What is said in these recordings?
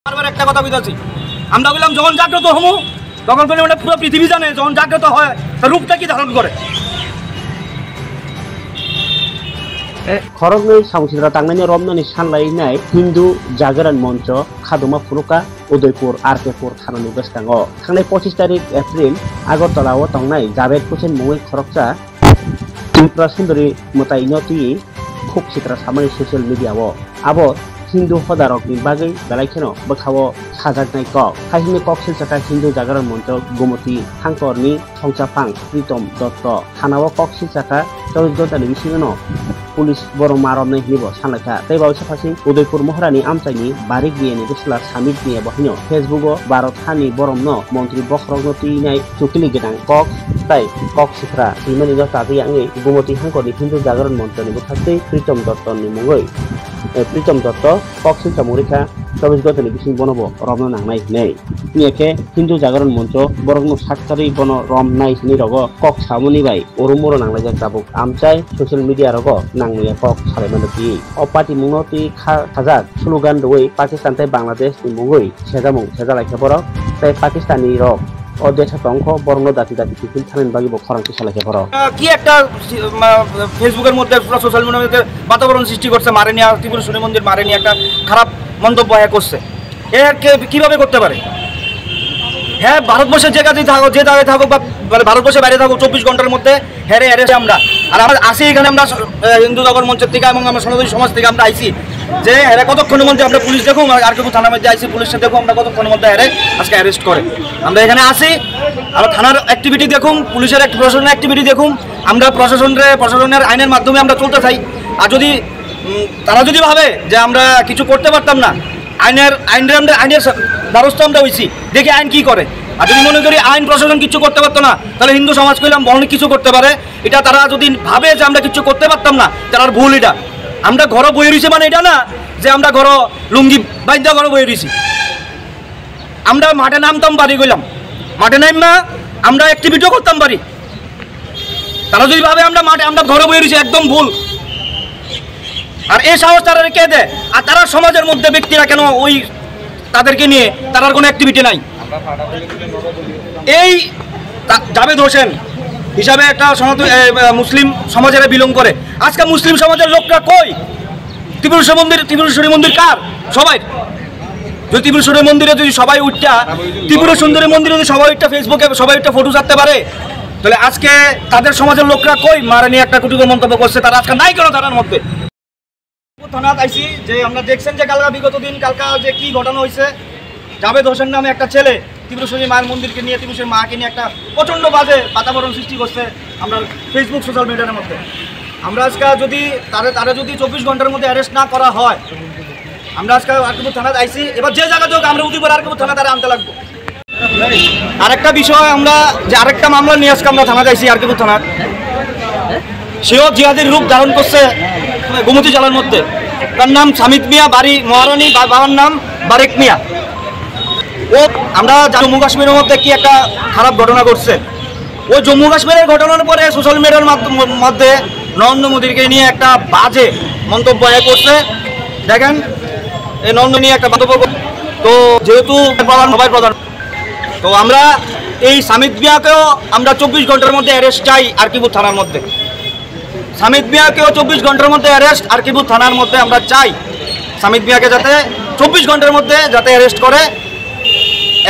বারবার একটা কথা বলতেছি, আমরা বললাম যখন জাগ্রত হমু তখন বলি মানে পুরো পৃথিবী জানে যখন জাগ্রত হয় তার রূপটা কি ধারণ করে। খরগनै सावसिद्रा तांनायनि रमनानि सानलायनाय हिन्दु जागरण मंच खादुमा फुरुका उदयपुर आरकेपुर थानानि गोसोखाङो थांनाय 25 तारिख एप्रिल आगरतलाव तंनाय जावेद हुसेन मुङै खरगसा त्रिपुरा सुंदरी मोतायनो तुई खुब सित्रा सामानि ससियेल मिडियाव आबो हिन्दु हदारकनि बागै बेलायखेनो बोखावो साजागनाय कक हाहिनि कक सिलसाका हिन्दु जागरण मंच गोमती हांकरनि संसाफां प्रीतम दत्त थानाव कक सिलसाका 24 घन्टानि बिसिङाव पुलिस बर' मारबनाय हिनिबो सानलायखा तैबावैसो फासि उदयपुर महरानि आमचाइनि बारिक बियानि गोसला सामित बिया बहिनो फेसबुकआव भारत हानि बरमनो मन्त्रि बख्रगनो तुइनाय चुकिलि गोनां कक ताइ कक सिफ्रा सिमानि गतागै आङै गोमती हांकरनि हिन्दु जागरण मंचनि बुथासै प्रीतम दत्तनि मुङै प्रीतम दत्त कक सिलसा मुरिखा 24 घन्टानि बिसिं बनबो रमनो नांनाय नै नियके हिन्दु जागरण मंच बरगनो साक्तारि बन रमनाय नि रग कक सामुनि बाय ओरुमोरो नांलायजा जाबुक आमचाइ ससियेल मिडिया रग नांनाया कक सालायमानोति अपाति मुङति खाजाक स्लोगान दयै पाकिस्तान ताइ बांलादेश नि मुङै सेजामुं सेजालायखा बरक ताइ पाकिस्तानी रग অদেশা অংশ বর্ণ জাতি জাতি কিছু থানেন বাকি খরাংটি চালাইছে বড় কি একটা ফেসবুকের মধ্যে পুরো সোশ্যাল মিডিয়ার মধ্যে বাতাবরণ সৃষ্টি করছে মারে নিয়ে ত্রিপুরা সুন্দরী মন্দির মারে নিয়ে একটা খারাপ মন্তব্য করছে এর কিভাবে করতে পারে। হ্যাঁ ভারতবর্ষের যে কাজে থাকো যে জায়গায় থাকো বা ভারতবর্ষের বাইরে থাকো 24 ঘন্টার মধ্যে হেরে হেরে আমরা আর আমরা আসি এখানে আমরা হিন্দু জাগরণ মঞ্চের থেকে এবং আমরা সনাতনী সমাজ থেকে আমরা আইসি যে হেরে কতক্ষণের মধ্যে আমরা পুলিশ দেখুন আর কেউ থানার মধ্যে আইসি পুলিশের দেখুন আমরা কতক্ষণের মধ্যে হেরে আজকে অ্যারেস্ট করে আমরা এখানে আসি আমরা থানার অ্যাক্টিভিটি দেখুন পুলিশের প্রশাসনের অ্যাক্টিভিটি দেখুন আমরা প্রশাসনের আইনের মাধ্যমে আমরা চলতে চাই। আর যদি তারা যদি ভাবে যে আমরা কিছু করতে পারতাম না আইনের দ্বারস্থ আমরা হয়েছি দেখি আইন কি করে। আর যদি মনে করি আইন প্রশাসন কিছু করতে পারতো না তাহলে হিন্দু সমাজ কইলাম অনেক কিছু করতে পারে। এটা তারা যদি ভাবে যে আমরা কিছু করতে পারতাম না তার ভুল। এটা আমরা ঘর বয়ে রয়েছি মানে এটা না যে আমরা ঘর লুঙ্গি বাইন্দা ঘর বয়ে রয়েছি। আমরা মাঠে নামতাম বাড়ি গেলাম মাঠে নামা আমরা অ্যাক্টিভিটিও করতাম পারি। তারা যদি ভাবে আমরা মাঠে আমরা ঘরে বয়ে রয়েছি একদম ভুল। আর এই সাহস তারা কে দেয় আর তারা সমাজের মধ্যে ব্যক্তিরা কেন ওই তাদেরকে নিয়ে তার কোনো অ্যাক্টিভিটি নাই। এই জাভেদ হোসেন হিসাবে একটা মুসলিম সমাজের বিলং করে আজকে মুসলিম সমাজের লোকরা কই ত্রিপুরেশ্বরী মন্দির কার সবাই যদি ত্রিপুরেশ্বরী মন্দিরে যদি সবাই উঠটা ত্রিপুরা সুন্দরী মন্দিরে যদি সবাই উঠটা ফেসবুকে সবাই একটা ফটো ছাড়তে পারে তাহলে আজকে তাদের সমাজের লোকরা কই মারা নিয়ে একটা কুটুকো মন্তব্য করছে তারা আজকে নাই কেন থানার মধ্যে থানা আইসি যে আমরা দেখছেন যে কালকা বিগত দিন কালকা যে কি ঘটনা হয়েছে জাভেদ হোসেন নামে একটা ছেলে ত্রিপুরেশ্বরী মায়ের মন্দিরকে নিয়ে ত্রিপুরেশ্বরী মাকে নিয়ে একটা প্রচণ্ড বাজে বাতাবরণ সৃষ্টি করছে আমরা ফেসবুক সোশ্যাল মিডিয়ার মধ্যে। আমরা আজকে যদি তারা যদি 24 ঘন্টার মধ্যে অ্যারেস্ট না করা হয় আমরা আজকে আরকেপুর থানাতে আইসি এবার যে জায়গা হোক আমরা উদয়পুর আরকেপুর থানা তারা আনতে লাগবো। আরেকটা বিষয় আমরা যে আরেকটা মামলা নিয়ে আজকে আমরা থানাতে আইসি আরকেপুর থানার সেও জিহাদের রূপ ধারণ করছে গোমতী জেলার মধ্যে। তার নাম সামিত মিয়া বাড়ি মহারানী বাবার নাম বারেক মিয়া। ও আমরা জম্মু কাশ্মীরের মধ্যে কি একটা খারাপ ঘটনা ঘটছে ওই জম্মু কাশ্মীরের ঘটনার পরে সোশ্যাল মিডিয়ার মধ্যে নরেন্দ্র মোদীকে নিয়ে একটা বাজে মন্তব্য করছে। দেখেন এই নরেন্দ্র নিয়ে একটা মন্তব্য তো যেহেতু সবাই প্রধান তো আমরা এই সামিত মিয়াকেও আমরা 24 ঘন্টার মধ্যে অ্যারেস্ট চাই আরকিপুর থানার মধ্যে। সামিত মিয়াকেও 24 ঘন্টার মধ্যে অ্যারেস্ট আরকিপুর থানার মধ্যে আমরা চাই। সামিত মিয়াকে যাতে 24 ঘন্টার মধ্যে যাতে অ্যারেস্ট করে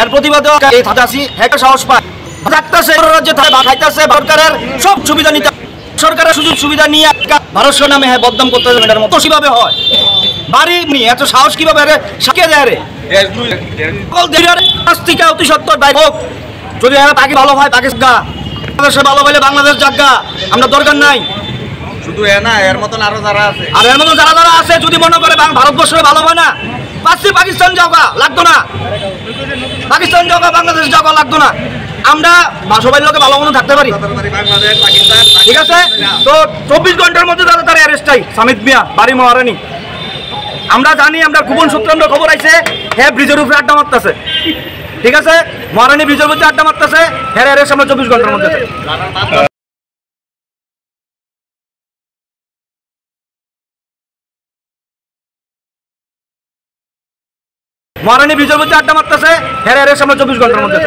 এর প্রতিবাদেও এই থানাসি একটা সাহস পায় থাকতেছে রাজ্যে খাইতেছে সরকারের সব সুবিধা নিতে সরকারের সুযোগ সুবিধা নিয়ে ভারত নামে হ্যাঁ বদনাম করতে হবে এটার মতো কিভাবে হয় বাড়ি নিয়ে এত সাহস কিভাবে রে শিখে দেয় রে অতি সত্তর দায় হোক যদি তাকে ভালো হয় পাকিস্তান বাংলাদেশে ভালো হইলে বাংলাদেশ জায়গা আমরা দরকার নাই শুধু না এর মতন আরো যারা আছে আর এর মতন যারা আছে যদি মনে করে ভারতবর্ষে ভালো হয় না পাকিস্তান যাওয়া লাগতো না পাকিস্তান যাওয়া বাংলাদেশ যাওয়া লাগতো না আমরা সবাই লোকে ভালো মতো থাকতে পারি ঠিক আছে। তো 24 ঘন্টার মধ্যে তারা অ্যারেস্ট চাই সামিত মিয়া বাড়ি মহারানী। আমরা জানি আমরা গোপন সূত্রে আমরা খবর আইছে হ্যাঁ ব্রিজের উপরে আড্ডা মারতেছে ঠিক আছে মহারানী ব্রিজের মধ্যে আড্ডা মারতেছে হ্যাঁ অ্যারেস্ট আমরা 24 ঘন্টার মধ্যে। মহারানী ব্রিজের মধ্যে আড্ডা মারতেছে, হেরে সামনে 24 ঘন্টার মধ্যে।